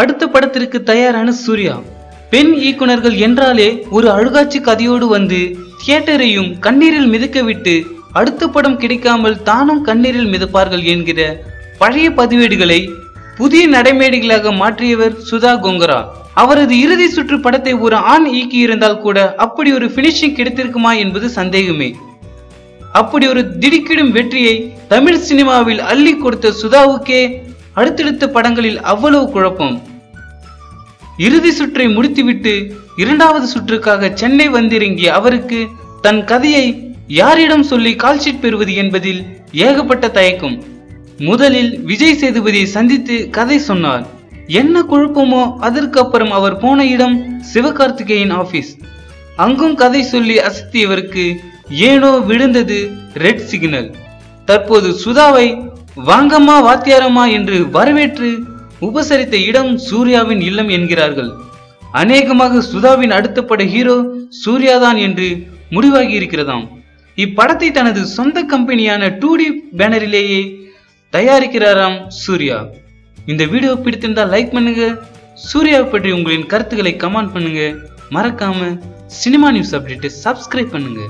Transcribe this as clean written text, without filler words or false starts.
அடுத்த படத்திற்கு தயாரான சூர்யா. பெண் இயக்குனர்கள் என்றாலே ஒரு அழுகாட்சி கதையோடு வந்து தியேட்டரையும் கண்ணீரில் மிதக்க விட்டு அடுத்த படம் கிடைக்காமல் தானும் கண்ணீரில் மிதப்பார்கள் என்கிற பழைய பதிவேடுகளை புதிய நடைமேடைகளாக மாற்றியவர் சுதா கொங்கரா. அவரது இறுதி சுற்று படத்தை ஒரு ஆண் இயக்கி இருந்தால் கூட அப்படி ஒரு பினிஷிங் கிடைத்திருக்குமா என்பது சந்தேகமே. அப்படி ஒரு திடுக்கிடும் வெற்றியை தமிழ் சினிமாவில் அள்ளி கொடுத்த சுதாவுக்கே அடுத்தடுத்த படங்களில் அவ்வளவு குழப்பம். இறுதி சுற்றை முடித்துவிட்டு இரண்டாவது சுற்றுக்காக சென்னை வந்திறங்கிய அவருக்கு தன் கதையை யாரிடம் சொல்லி கால்ஷீட் பெறுவது என்பதில் ஏகப்பட்ட தயக்கம். முதலில் விஜய் சேதுபதியை சந்தித்து கதை சொன்னார். என்ன குழப்பமோ அதற்கு அப்புறம் அவர் போன இடம் சிவகார்த்திகேயன் ஆபீஸ். அங்கும் கதை சொல்லி அசத்தியவருக்கு ஏனோ விழுந்தது ரெட் சிக்னல். தற்போது சுதாவை வாங்கம்மா வாத்தியாரம்மா என்று வரவேற்று உபசரித்த இடம் சூர்யாவின் இல்லம் என்கிறார்கள். அநேகமாக சுதாவின் அடுத்த பட ஹீரோ சூர்யாதான் என்று முடிவாகி இருக்கிறதாம். இப்படத்தை தனது சொந்த கம்பெனியான 2D பேனரிலேயே தயாரிக்கிறாராம் சூர்யா. இந்த வீடியோ பிடித்திருந்தால் லைக் பண்ணுங்க. சூர்யாவை பற்றி உங்களின் கருத்துக்களை கமெண்ட் பண்ணுங்க. மறக்காம சினிமா நியூஸ் அப்டேட்டை சப்ஸ்கிரைப் பண்ணுங்க.